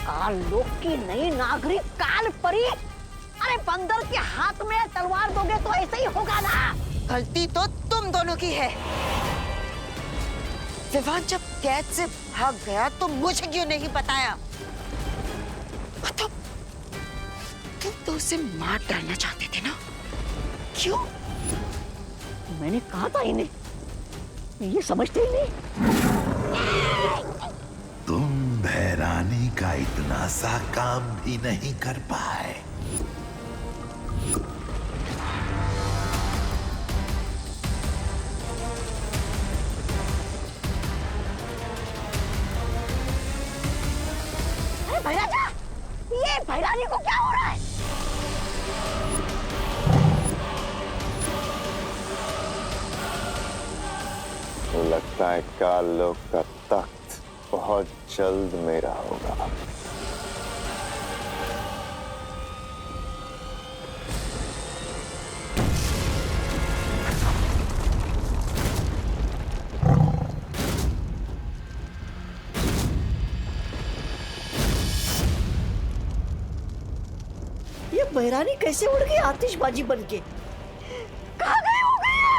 काल लोक की नई नागरिक काल परी। अरे बंदर के हाथ में तलवार दोगे तो ऐसे ही होगा ना। गलती तो तुम दोनों की है। विवान जब कैद से भाग गया तो मुझे क्यों नहीं बताया? तो तुम तो उसे मार डालना चाहते थे ना? क्यों? मैंने कहा था इन्हें, ये समझते ही नहीं। तुम भैरानी का इतना सा काम भी नहीं कर पाए। अरे भैराजा, ये भैरानी को क्या हो रहा है? तो लगता है काल लोक का तख्त बहुत जल्द मेरा होगा। ये भैरानी कैसे उड़ गई आतिशबाजी बनके? कहाँ गए हो गया?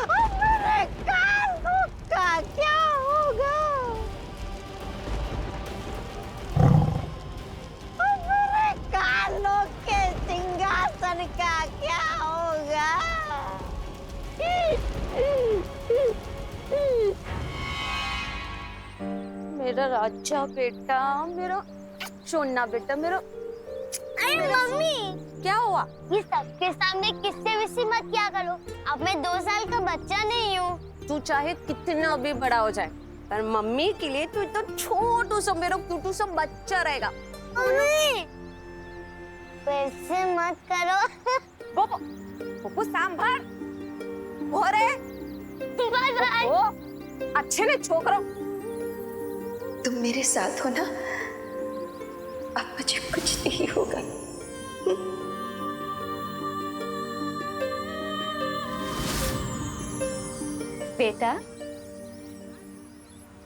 अब मेरे कानों का क्या होगा? अब मेरे कानों के सिंहासन का क्या होगा? मेरा राजा बेटा, मेरा सोना बेटा, मेरा। अरे मम्मी, क्या हुआ? ये सबके सामने किससे विसी मत किया करो। अब मैं 2 साल का बच्चा नहीं हूँ। तू चाहे कितना भी बड़ा हो जाए, पर मम्मी के लिए तू तो छोटू सा मेरा क्यूटू सा बच्चा रहेगा। मम्मी, वैसे मत करो। पोपो, पोपो सांभर, भोरे, बाय बाय। ओ, अच्छे ने छोकरो। तुम मेरे साथ हो ना? अब मुझे कुछ नहीं होगा। बेटा,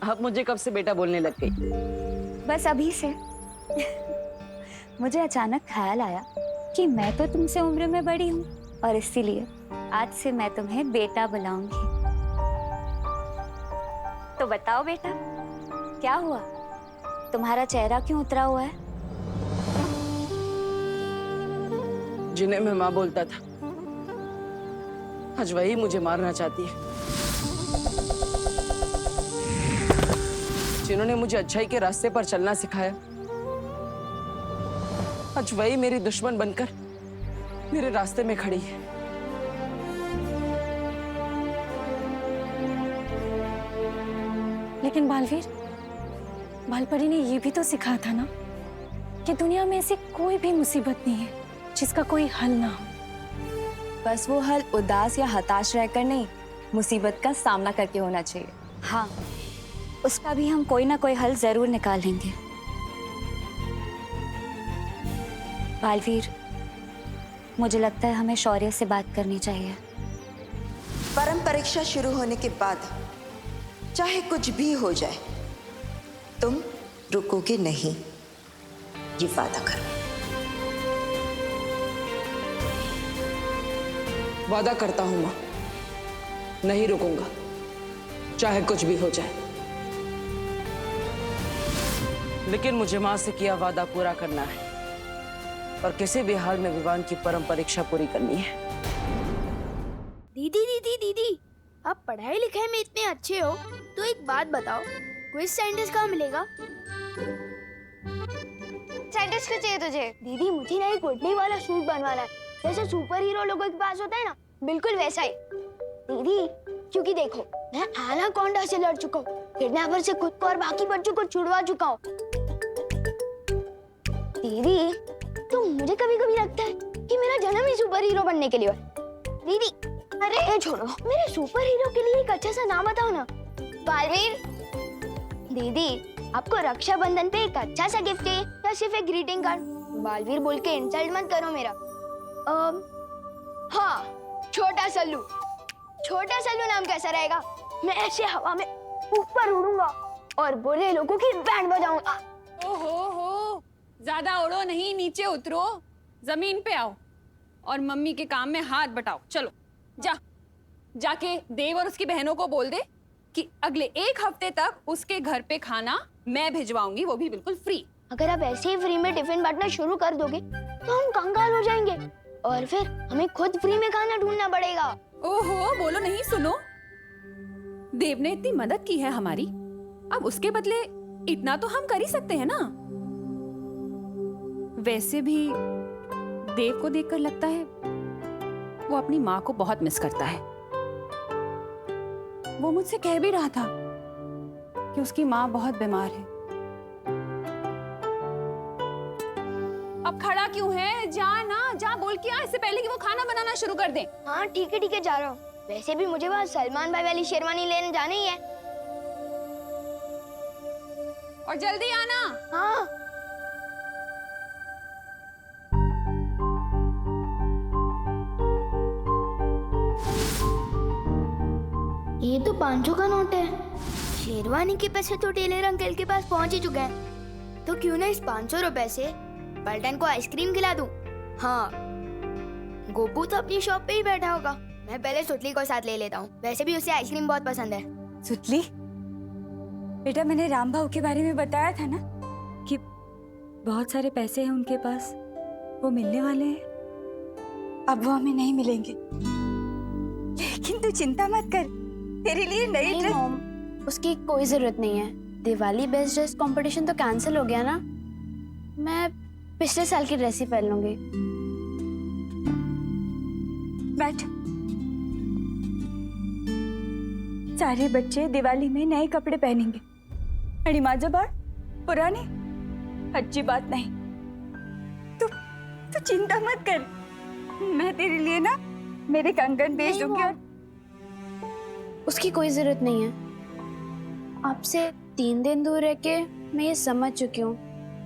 अब मुझे कब से बेटा बोलने लग गई? बस अभी से। मुझे अचानक ख्याल आया कि मैं तो तुमसे उम्र में बड़ी हूँ और इसीलिए आज से मैं तुम्हें बेटा बुलाऊंगी। तो बताओ बेटा, क्या हुआ? तुम्हारा चेहरा क्यों उतरा हुआ है? जिन्हें मैं माँ बोलता था, आज वही मुझे मारना चाहती है। जिन्होंने मुझे अच्छाई के रास्ते पर चलना सिखाया, आज वही मेरी दुश्मन बनकर मेरे रास्ते में खड़ी है। लेकिन बालवीर, बालपरी ने ये भी तो सिखाया था ना कि दुनिया में ऐसी कोई भी मुसीबत नहीं है जिसका कोई हल ना हो। बस वो हल उदास या हताश रहकर नहीं, मुसीबत का सामना करके होना चाहिए। हाँ, उसका भी हम कोई ना कोई हल जरूर निकालेंगे। बालवीर, मुझे लगता है हमें शौर्य से बात करनी चाहिए। परम परीक्षा शुरू होने के बाद चाहे कुछ भी हो जाए, तुम रुकोगे नहीं, ये वादा करो। वादा करता हूँ माँ, नहीं रुकूंगा, चाहे कुछ भी हो जाए। लेकिन मुझे माँ से किया वादा पूरा करना है और किसी भी हाल में विवान की परम परीक्षा पूरी करनी है। दीदी दीदी दीदी, आप पढ़ाई लिखाई में इतने अच्छे हो तो एक बात बताओ, क्विज साइंटिस्ट कहाँ मिलेगा? साइंटिस्ट क्यों चाहिए तुझे? दीदी, मुझे ना एक उड़ने वाला सूट बनवाना है, जैसे सुपर हीरो लोगों के पास होता है ना, बिल्कुल वैसा ही। दीदी, क्योंकि देखो, मैं एनाकोंडा से लड़ चुका हूँ, किडनैपर से खुद को और बाकी बच्चों को छुड़वा चुका हूँ। दीदी, तो मुझे कभी कभी लगता है कि मेरा जन्म ही सुपर हीरो बनने के लिए है। दीदी, अरे छोड़ो, मेरे सुपर हीरो के लिए एक अच्छा सा नाम बताओ ना। बालवीर, दीदी, आपको रक्षाबंधन पे एक अच्छा सा गिफ्ट चाहिए या सिर्फ एक ग्रीटिंग कार्ड? बालवीर बोल के इंसल्ट मत करो मेरा। हाँ, छोटा सल्लू। छोटा सल्लू नाम कैसा रहेगा? मैं ऐसे हवा में ऊपर उड़ूंगा और बुरे लोगों की बैंड बजाऊंगा। ओहो, ज्यादा उड़ो नहीं, नीचे उतरो, जमीन पे आओ और मम्मी के काम में हाथ बटाओ। चलो जाके देव और उसकी बहनों को बोल दे कि अगले 1 हफ्ते तक उसके घर पे खाना मैं भिजवाऊंगी, वो भी बिल्कुल फ्री। अगर आप ऐसे ही फ्री में टिफिन बांटना शुरू कर दोगे तो हम कंगाल हो जाएंगे और फिर हमें खुद फ्री में खाना ढूंढना पड़ेगा। ओहो, बोलो नहीं, सुनो, देव ने इतनी मदद की है हमारी, अब उसके बदले इतना तो हम कर ही सकते हैं ना। वैसे भी देव को देखकर लगता है वो अपनी माँ को बहुत मिस करता है। वो मुझसे कह भी रहा था कि उसकी माँ बहुत बीमार है। अब खड़ा क्यों है? जा बोल के आ, इससे पहले कि वो खाना बनाना शुरू कर दे। हाँ ठीक है, जा रहा हूँ। वैसे भी मुझे वहाँ सलमान भाई वाली शेरवानी लेने जाना ही है। और जल्दी आना। हाँ। ये तो 500 का नोट है। शेरवानी के पैसे तो टेलर अंकल के पास पहुंच ही चुके हैं, तो क्यों ना इस 500 रुपए से पलटन को आइसक्रीम खिला दूं। हाँ, गोपू तो अपनी शॉप पे ही बैठा होगा। मैं पहले सुतली को साथ ले लेता हूँ, वैसे भी उसे आइसक्रीम बहुत पसंद है। सुतली बेटा, मैंने राम भाऊ के बारे में बताया था ना कि बहुत सारे पैसे हैं उनके पास, वो मिलने वाले हैं। अब वो हमें नहीं मिलेंगे, लेकिन तू चिंता मत कर, तेरे लिए नई ड्रेस। मॉम, उसकी कोई जरूरत नहीं है। दिवाली बेस्ट ड्रेस कंपटीशन तो कैंसिल हो गया ना, मैं पिछले साल की ड्रेस ही पहन लूंगी। बैठ। सारे बच्चे दिवाली में नए कपड़े पहनेंगे, अड़ी माजबार पुराने, अच्छी बात नहीं। तू चिंता मत कर, मैं तेरे लिए ना मेरे कंगन भेज दूंगी। और उसकी कोई जरूरत नहीं है। आपसे 3 दिन दूर रह के मैं ये समझ चुकी हूँ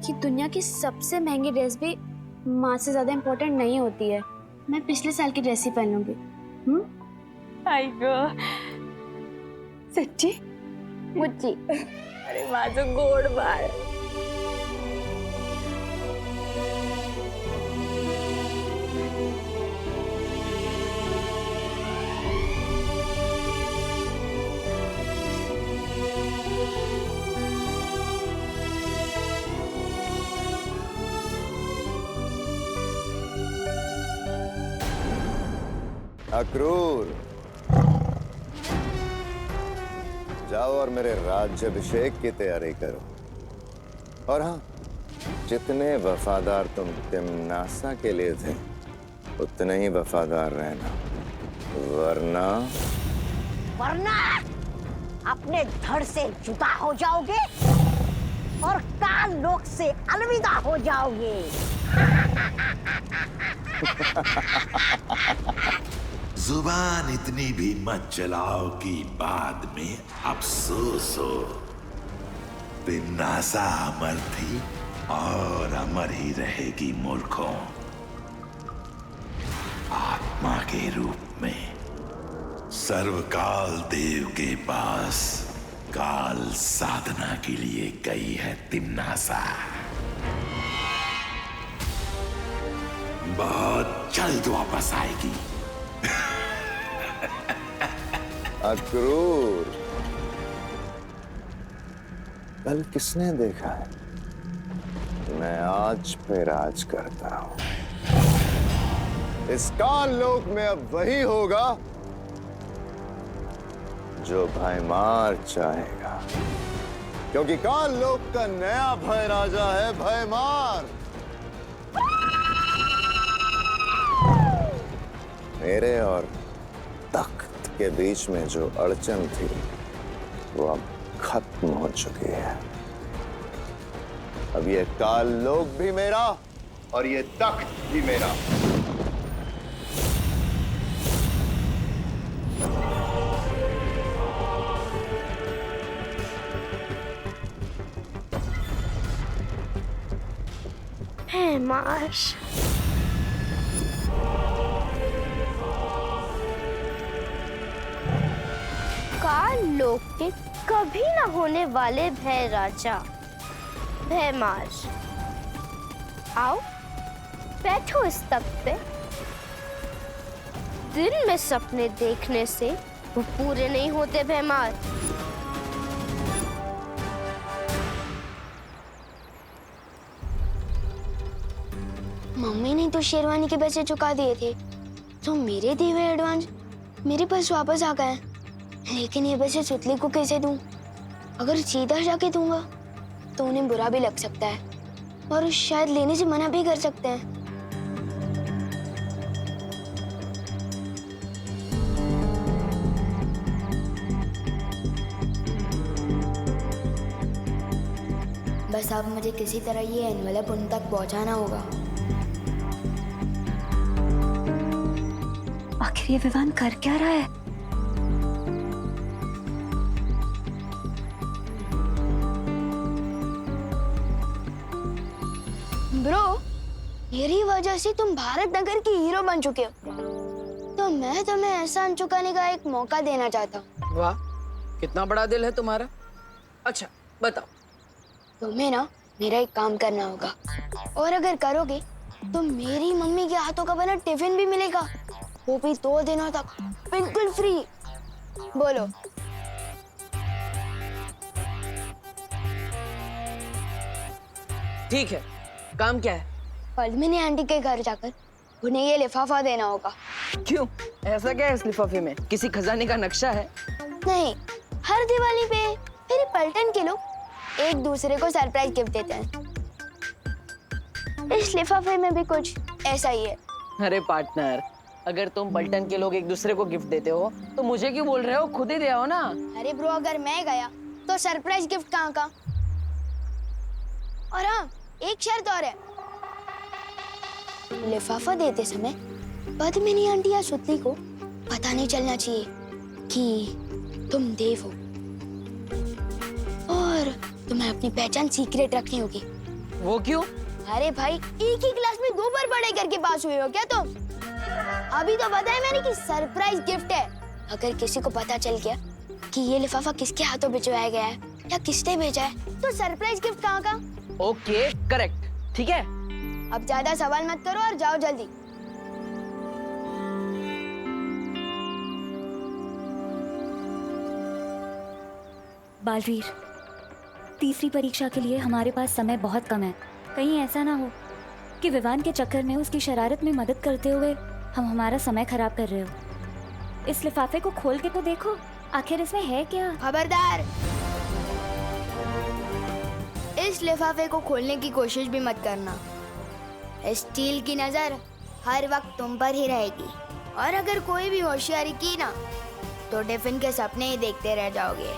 कि दुनिया की सबसे महंगी ड्रेस भी माँ से ज्यादा इम्पोर्टेंट नहीं होती है। मैं पिछले साल की ड्रेस ही पहन लूंगी। आई गो, सच्ची मुच्ची। अरे माझं गोड बाळ। अक्रूर, जाओ और मेरे राज्याभिषेक की तैयारी करो। और हाँ, जितने वफादार तुम तिम्नासा के लिए थे उतने ही वफादार रहना, वरना अपने धड़ से जुदा हो जाओगे और काल लोक से अलविदा हो जाओगे। जुबान इतनी भी मत चलाओ कि बाद में अफसोस हो। तिम्नासा अमर थी और अमर ही रहेगी मूर्खों। आत्मा के रूप में सर्वकाल देव के पास काल साधना के लिए गई है तिम्नासा। बहुत जल्द वापस आएगी। अक्रूर, कल किसने देखा है? मैं आज पे राज करता हूं। इस काल लोक में अब वही होगा जो भयमार चाहेगा, क्योंकि काल लोक का नया भय राजा है भयमार। मेरे और तख्त के बीच में जो अड़चन थी वो अब खत्म हो चुकी है। अब ये काल लोक भी मेरा और ये तख्त भी मेरा। है माश। काल लोक के कभी न होने वाले भय राजा भयमार, आओ बैठो इस तख्त पे। दिन में सपने देखने से वो पूरे नहीं होते भयमार। मम्मी ने तो शेरवानी के पैसे चुका दिए थे, तो मेरे दिए हुए एडवांस मेरे पास वापस आ गए। लेकिन ये पैसे सुतली को कैसे दूं? अगर सीधा जाके दूंगा तो उन्हें बुरा भी लग सकता है और शायद लेने से मना भी कर सकते हैं। बस अब मुझे किसी तरह ये एनवेलप उन तक पहुंचाना होगा। आखिर ये विवान कर क्या रहा है? ब्रो, मेरी वजह से तुम भारत नगर की हीरो बन चुके हो, तो मैं तुम्हें एहसान चुकाने का एक मौका देना चाहता हूँ। वाह, कितना बड़ा दिल है तुम्हारा। अच्छा बताओ। तुम्हें ना मेरा एक काम करना होगा, और अगर करोगे तो मेरी मम्मी के हाथों का बना टिफिन भी मिलेगा, वो भी 2 दिनों तक बिल्कुल फ्री। बोलो। ठीक है, काम क्या है? पद्मिनी आंटी के घर जाकर उन्हें ये लिफाफा देना होगा। क्यों, ऐसा क्या है इस लिफाफे में? किसी खजाने का नक्शा है? नहीं, हर दिवाली पे मेरे पलटन के लोग एक दूसरे को सरप्राइज गिफ्ट देते हैं। इस लिफाफे में भी कुछ ऐसा ही है। अरे पार्टनर, अगर तुम पलटन के लोग एक दूसरे को गिफ्ट देते हो तो मुझे क्यों बोल रहे हो? खुद ही दे आओ ना। अरे ब्रो, अगर मैं गया तो सरप्राइज गिफ्ट कहाँ का? और हाँ, एक शर्त और है, लिफाफा देते समय पद्मिनी आंटी या सुतली को पता नहीं चलना चाहिए कि तुम देव हो, और तुम्हें अपनी पहचान सीक्रेट रखनी होगी। वो क्यों? अरे भाई, एक ही क्लास में 2 बार पढ़ाई करके पास हुए हो क्या तुम? अभी तो बताया मैंने कि सरप्राइज गिफ्ट है। अगर किसी को पता चल गया कि ये लिफाफा किसके हाथों भिजवाया गया है या किसने भेजा है, तो सरप्राइज गिफ्ट कहाँ का? ओके, करेक्ट, ठीक है। अब ज्यादा सवाल मत करो और जाओ जल्दी। बालवीर, तीसरी परीक्षा के लिए हमारे पास समय बहुत कम है। कहीं ऐसा ना हो कि विवान के चक्कर में उसकी शरारत में मदद करते हुए हम हमारा समय खराब कर रहे हो। इस लिफाफे को खोल के तो देखो, आखिर इसमें है क्या? खबरदार, इस लिफाफे को खोलने की कोशिश भी मत करना। स्टील की नजर हर वक्त तुम पर ही रहेगी, और अगर कोई भी होशियारी की ना तो टिफिन के सपने ही देखते रह जाओगे,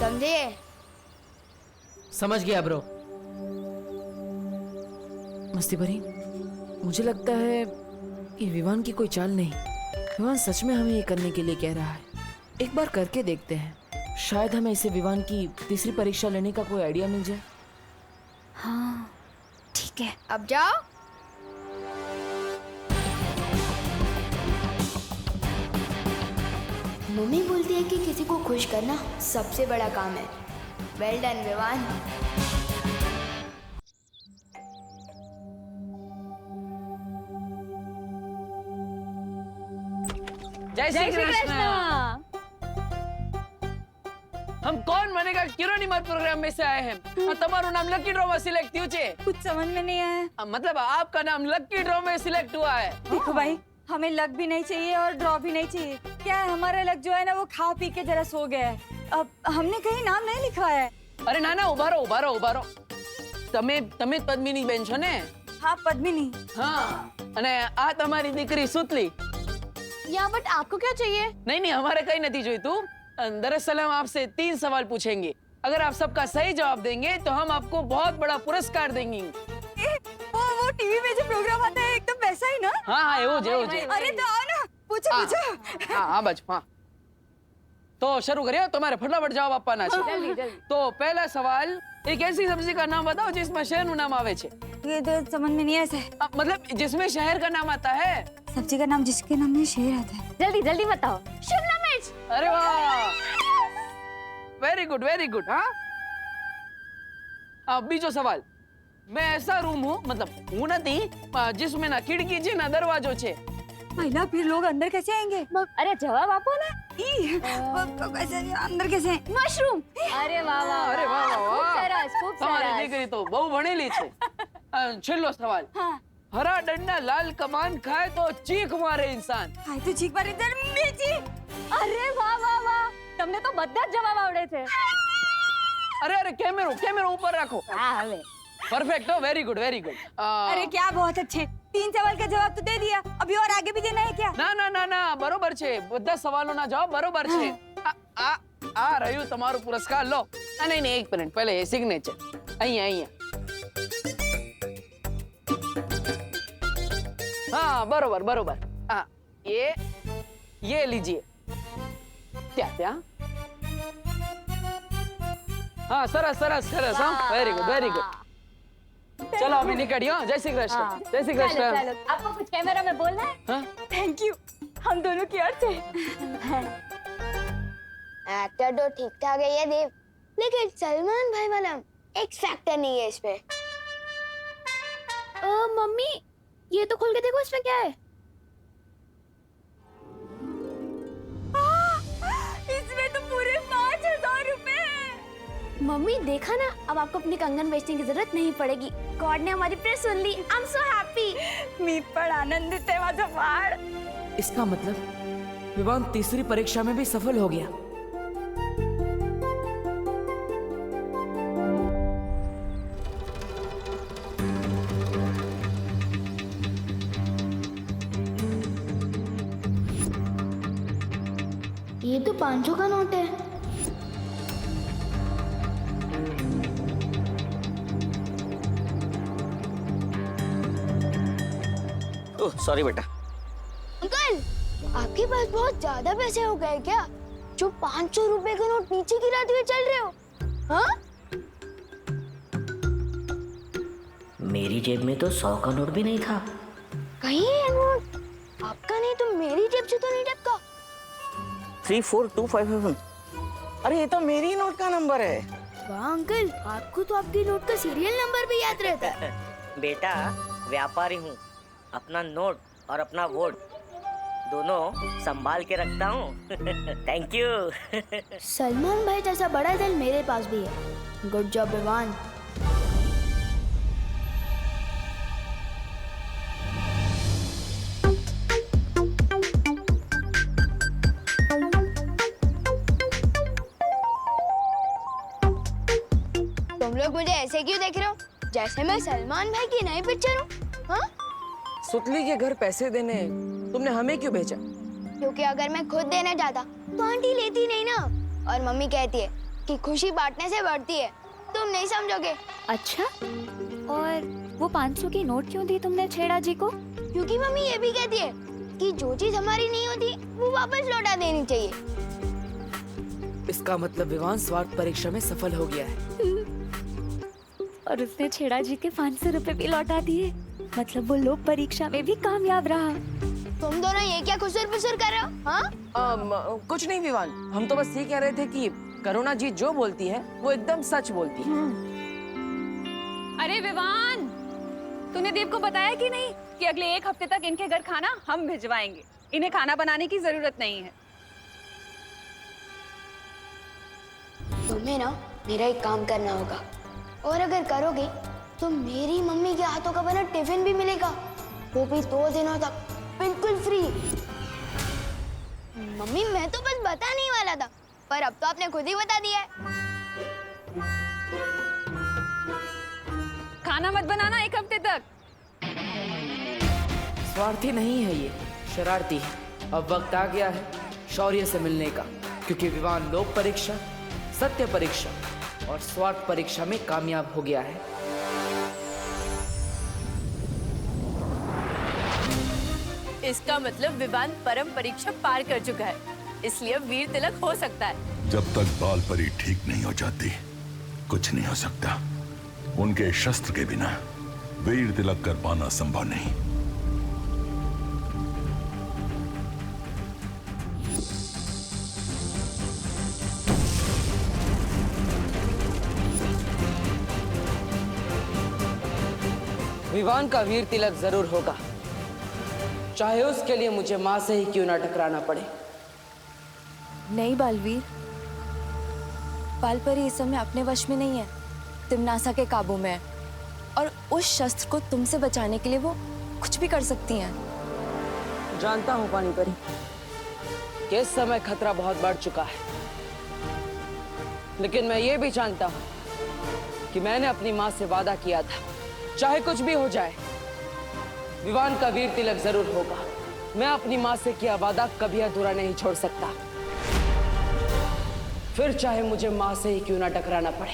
समझे? समझ गया ब्रो। मस्ती भरी, मुझे लगता है कि विवान की कोई चाल नहीं। विवान सच में हमें ये करने के लिए कह रहा है। एक बार करके देखते हैं, शायद हमें इसे विवान की तीसरी परीक्षा लेने का कोई आइडिया मिल जाए। हाँ ठीक है, अब जाओ। मम्मी बोलती है कि किसी को खुश करना सबसे बड़ा काम है। Well done Vivaan. जय श्री कृष्ण। हम कौन बनेगा किरोनीमर प्रोग्राम में से आए हैं। तुम्हारा नाम लकी ड्रॉ में सिलेक्ट हुआ है। कुछ समझ में नहीं आया। मतलब आपका नाम लकी ड्रॉ में सिलेक्ट हुआ है। देखो भाई, हमें लक भी नहीं चाहिए और ड्रॉ भी नहीं चाहिए। क्या है, हमारा लक जो है ना वो खा पी के जरा सो गया है। अब हमने कहीं नाम नहीं लिखा है। अरे ना, उभारो। તમે પદ્મિની બેન છો ને? हाँ पद्मिनी। हाँ, અને આ તમારી દીકરી સુતલી। या बट आपको क्या चाहिए? नहीं, हमारे कहीं नहीं जोईतुं। दरअसल हम आपसे 3 सवाल पूछेंगे। अगर आप सबका सही जवाब देंगे तो हम आपको बहुत बड़ा पुरस्कार देंगे। वो टीवी में जो प्रोग्राम आता है एकदम वैसा ही ना? हाँ, एवो जे। अरे तो आओ ना, पूछो। हाँ बच। हाँ, तो शुरू करिए। तुम्हारे फटाफट जवाब आपना है। जल्दी। तो पहला सवाल, एक ऐसी सब्जी का नाम बताओ जिसमें शहर नु नाम आवे छे। ये तो समझ में नहीं ऐसे। मतलब जिसमें शहर का नाम आता है। सब्जी का नाम जिसके नाम में शहर आता है। जल्दी बताओ। शिमला मिर्च। अरे वाह, वेरी गुड वेरी गुड। हाँ बीजो सवाल, मैं ऐसा रूम हूँ, मतलब हूँ नहीं, जिसमें ना खिड़की छे ना दरवाजो छे। महिला फिर लोग अंदर कैसे आएंगे? अरे जवाब आपो ना। कैसे अंदर कैसे? मशरूम। अरे वाह वाह, अरे वाह वाह खूब वाह, सरस, खूब તમારી सरस। દીકરી તો બહુ ભણેલી છે। છેલ્લો સવાલ, હરા દંડના લાલ કમાન ખાય તો ચીખ મારે इंसान। हाय तो चीख मारे इधर मिर्ची। અરે વાહ વાહ વાહ, તમને તો બધા જ જવાબ આવડે છે। અરે અરે કેમેરો ऊपर રાખો। હા હવે परफेक्ट हो, वेरी गुड वेरी गुड। अरे क्या बहुत अच्छे, 3 सवाल का जवाब तो दे दिया, अभी और आगे भी देना है क्या? ના ના ના ના, બરોબર છે, બધા સવાલોના જવાબ બરોબર છે। આ રહ્યું તમારું પુરસ્કાર, લો। નહીં નહીં, એક મિનિટ, પહેલે સિગ્નેચર અહીંયા અહીંયા। हाँ बरोबर बरोबर। हाँ ये लीजिए। क्या क्या? हाँ सरस सरस सरस। हाँ वेरी गुड वेरी गुड। चलो अभी निकलियो। जय श्री कृष्ण। जय श्री कृष्ण। चलो आपको कुछ कैमरा में बोलना है? हाँ थैंक यू, हम दोनों की ओर से। एक्टर तो ठीक ठाक है ये देव, लेकिन सलमान भाई वाला एक्स फैक्टर नहीं है इसमें। मम्मी ये तो खोल के देखो, इसमें क्या है? इसमें तो पूरे 5000 रुपए हैं। मम्मी देखा ना, अब आपको अपनी कंगन बेचने की जरूरत नहीं पड़ेगी। गॉड ने हमारी प्रेयर सुन ली। I am so happy. मी पण आनंदित आहे माझा बाळ। इसका मतलब विवान तीसरी परीक्षा में भी सफल हो गया। ये तो 500 का नोट है। ओह सॉरी बेटा। अंकल, आपके पास बहुत ज्यादा पैसे हो गए क्या, जो 500 रुपए का नोट नीचे गिराते हुए चल रहे हो? हाँ? मेरी जेब में तो 100 का नोट भी नहीं था। कहीं ये नोट आपका नहीं तो मेरी जेब से तो नहीं टपका? 34257। अरे ये तो मेरी नोट का नंबर है। वाह अंकल, आपको तो आपकी नोट का सीरियल नंबर भी याद रहता है। बेटा व्यापारी हूँ, अपना नोट और अपना वोट दोनों संभाल के रखता हूँ। Thank you. सलमान भाई जैसा बड़ा दिल मेरे पास भी है। Good job Vivaan. तुम लोग मुझे ऐसे क्यों देख रहे हो, जैसे मैं सलमान भाई की नई पिक्चर हूँ? हाँ? सुतली के घर पैसे देने तुमने हमें क्यों भेजा? क्योंकि अगर मैं खुद देना चाहता तो आंटी लेती नहीं ना, और मम्मी कहती है कि खुशी बांटने से बढ़ती है। तुम नहीं समझोगे। अच्छा, और वो 500 की नोट क्यों दी तुमने छेड़ा जी को? क्योंकि मम्मी ये भी कहती है कि जो चीज हमारी नहीं होती वो वापस लौटा देनी चाहिए। इसका मतलब विवान स्वार्थ परीक्षा में सफल हो गया है। और उसने छेड़ा जी के 500 रुपए भी लौटा दिए, मतलब वो लोक परीक्षा में भी कामयाब रहा। तुम दोनों ये क्या खुसर फुसर कर रहे हो? हाँ? कुछ नहीं विवान, हम तो बस ये कह रहे थे कि करुणा जी जो बोलती है वो एकदम सच बोलती है। अरे विवान, तूने देव को बताया कि नहीं कि अगले 1 हफ्ते तक इनके घर खाना हम भिजवाएंगे। इन्हें खाना बनाने की जरूरत नहीं है। तुम्हें ना मेरा एक काम करना होगा, और अगर करोगे तो मेरी मम्मी के हाथों का बना टिफिन भी मिलेगा, वो भी 2 दिनों तक बिल्कुल फ्री। मम्मी मैं तो बस बता नहीं वाला था, पर अब तो आपने खुद ही बता दिया है। खाना मत बनाना 1 हफ्ते तक। स्वार्थी नहीं है ये, शरारती है। अब वक्त आ गया है शौर्य से मिलने का, क्योंकि विवान लोक परीक्षा, सत्य परीक्षा और स्वार्थ परीक्षा में कामयाब हो गया है। इसका मतलब विवान परम परीक्षा पार कर चुका है, इसलिए वीर तिलक हो सकता है। जब तक बाल परी ठीक नहीं हो जाती कुछ नहीं हो सकता। उनके शस्त्र के बिना वीर तिलक कर पाना संभव नहीं। विवान का वीर तिलक जरूर होगा, चाहे उसके लिए मुझे माँ से ही क्यों ना टकराना पड़े। नहीं बालवीर, बालपरी इस समय अपने वश में नहीं है, तिम्नासा के काबू में है और उस शस्त्र को तुमसे बचाने के लिए वो कुछ भी कर सकती हैं। जानता हूँ पानी परी कि इस समय खतरा बहुत बढ़ चुका है, लेकिन मैं ये भी जानता हूँ कि मैंने अपनी माँ से वादा किया था, चाहे कुछ भी हो जाए विवान का वीर तिलक जरूर होगा। मैं अपनी माँ से किया वादा कभी अधूरा नहीं छोड़ सकता, फिर चाहे मुझे माँ से ही क्यों ना टकराना पड़े।